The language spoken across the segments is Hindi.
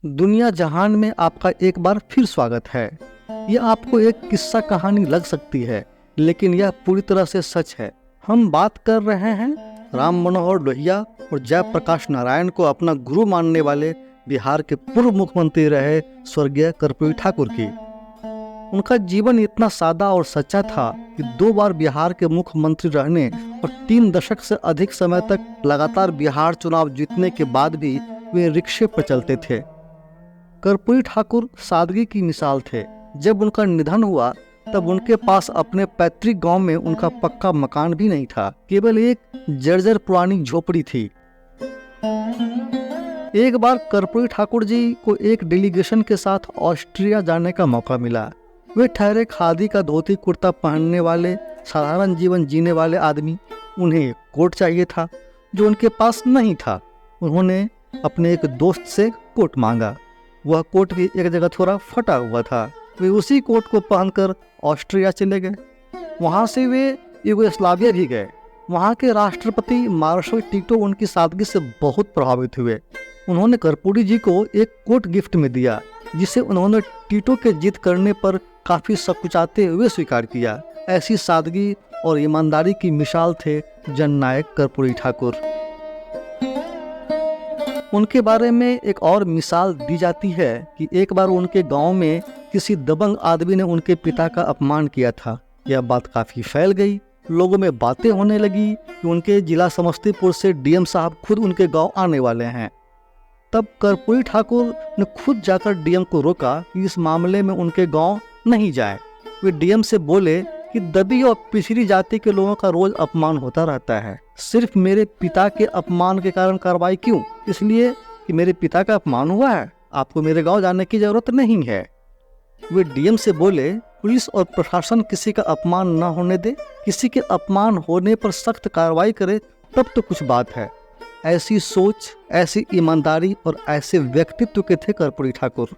दुनिया जहान में आपका एक बार फिर स्वागत है। यह आपको एक किस्सा कहानी लग सकती है, लेकिन यह पूरी तरह से सच है। हम बात कर रहे हैं राम मनोहर लोहिया और जयप्रकाश नारायण को अपना गुरु मानने वाले बिहार के पूर्व मुख्यमंत्री रहे स्वर्गीय कर्पूरी ठाकुर की। उनका जीवन इतना सादा और सच्चा था कि 2 बार बिहार के मुख्यमंत्री रहने और 3 दशक से अधिक समय तक लगातार बिहार चुनाव जीतने के बाद भी वे रिक्शे पर चलते थे। कर्पूरी ठाकुर सादगी की मिसाल थे। जब उनका निधन हुआ तब उनके पास अपने पैतृक गांव में उनका पक्का मकान भी नहीं था, केवल एक जर्जर पुरानी झोपड़ी थी। एक बार कर्पूरी ठाकुर जी को एक डेलीगेशन के साथ ऑस्ट्रिया जाने का मौका मिला। वे ठहरे खादी का धोती कुर्ता पहनने वाले साधारण जीवन जीने वाले आदमी। उन्हें कोट चाहिए था जो उनके पास नहीं था। उन्होंने अपने एक दोस्त से कोट मांगा। वह कोट भी एक जगह थोड़ा फटा हुआ था। वे उसी कोट को पहनकर ऑस्ट्रिया चले गए। वहाँ से वे यूगोस्लाविया भी गए। वहाँ के राष्ट्रपति मार्शल टीटो उनकी सादगी से बहुत प्रभावित हुए। उन्होंने कर्पूरी जी को एक कोट गिफ्ट में दिया, जिसे उन्होंने टीटो के जिद करने पर काफ़ी सकुचाते हुए स्वीकार किया। ऐसी सादगी और ईमानदारी की मिसाल थे जननायक कर्पूरी ठाकुर। उनके बारे में एक और मिसाल दी जाती है कि एक बार उनके गांव में किसी दबंग आदमी ने उनके पिता का अपमान किया था। यह बात काफ़ी फैल गई। लोगों में बातें होने लगी कि उनके जिला समस्तीपुर से डीएम साहब खुद उनके गांव आने वाले हैं। तब कर्पूरी ठाकुर ने खुद जाकर डीएम को रोका कि इस मामले में उनके गांव नहीं जाए। वे डीएम से बोले कि दबी और पिछड़ी जाति के लोगों का रोज अपमान होता रहता है। सिर्फ मेरे पिता के अपमान के कारण कार्रवाई क्यों? इसलिए कि मेरे पिता का अपमान हुआ है, आपको मेरे गांव जाने की जरूरत नहीं है। वे डीएम से बोले पुलिस और प्रशासन किसी का अपमान न होने दे, किसी के अपमान होने पर सख्त कार्रवाई करे, तब तो कुछ बात है। ऐसी सोच, ऐसी ईमानदारी और ऐसे व्यक्तित्व के थे कर्पूरी ठाकुर।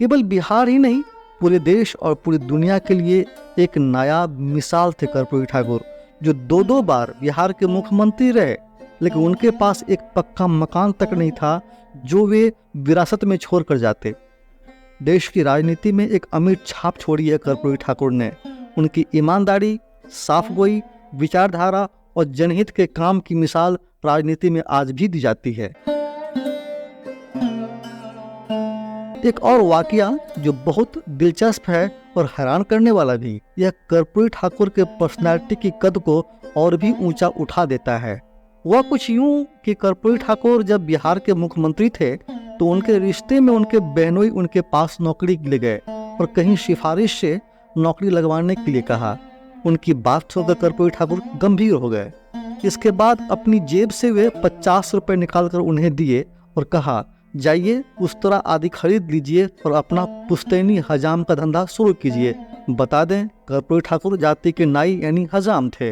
केवल बिहार ही नहीं, पूरे देश और पूरी दुनिया के लिए एक नायाब मिसाल थे कर्पूरी ठाकुर, जो 2 बार बिहार के मुख्यमंत्री रहे, लेकिन उनके पास एक पक्का मकान तक नहीं था जो वे विरासत में छोड़ कर जाते। देश की राजनीति में एक अमिट छाप छोड़ी है कर्पूरी ठाकुर ने। उनकी ईमानदारी, साफगोई, विचारधारा और जनहित के काम की मिसाल राजनीति में आज भी दी जाती है। एक और वाकया जो बहुत दिलचस्प है और हैरान करने वाला भी, यह कर्पूरी ठाकुर के पर्सनालिटी की कद को और भी ऊंचा उठा देता है। वह कुछ यूं कि कर्पूरी ठाकुर जब बिहार के मुख्यमंत्री थे तो उनके रिश्ते में उनके बहनोई उनके पास नौकरी के लिए गए और कहीं सिफारिश से नौकरी लगवाने के लिए कहा। उनकी बात सुनकर कर्पूरी ठाकुर गंभीर हो गए। इसके बाद अपनी जेब से वे 50 रुपए निकालकर उन्हें दिए और कहा, जाइए उस्तरा आदि खरीद लीजिए और अपना पुश्तैनी हजाम का धंधा शुरू कीजिए। बता दें, कर्पूरी ठाकुर जाति के नाई यानी हजाम थे।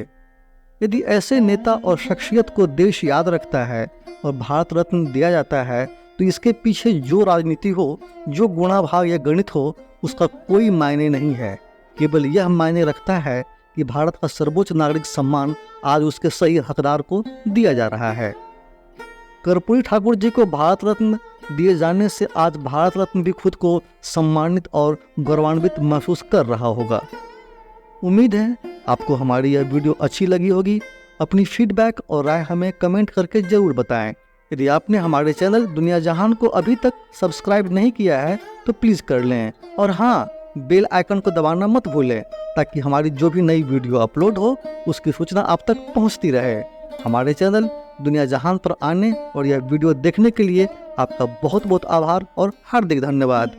यदि ऐसे नेता और शख्सियत को देश याद रखता है और भारत रत्न दिया जाता है तो इसके पीछे जो राजनीति हो, जो गुणाभाग या गणित हो, उसका कोई मायने नहीं है। केवल यह मायने रखता है कि भारत का सर्वोच्च नागरिक सम्मान आज उसके सही हकदार को दिया जा रहा है। कर्पूरी ठाकुर जी को भारत रत्न दिए जाने से आज भारत रत्न भी खुद को सम्मानित और गौरवान्वित महसूस कर रहा होगा। उम्मीद है आपको हमारी यह वीडियो अच्छी लगी होगी। अपनी फीडबैक और राय हमें कमेंट करके जरूर बताएं। यदि आपने हमारे चैनल दुनिया जहान को अभी तक सब्सक्राइब नहीं किया है तो प्लीज़ कर लें, और हाँ, बेल आइकन को दबाना मत भूलें ताकि हमारी जो भी नई वीडियो अपलोड हो उसकी सूचना आप तक पहुंचती रहे। हमारे चैनल दुनिया जहान पर आने और यह वीडियो देखने के लिए आपका बहुत बहुत आभार और हार्दिक धन्यवाद।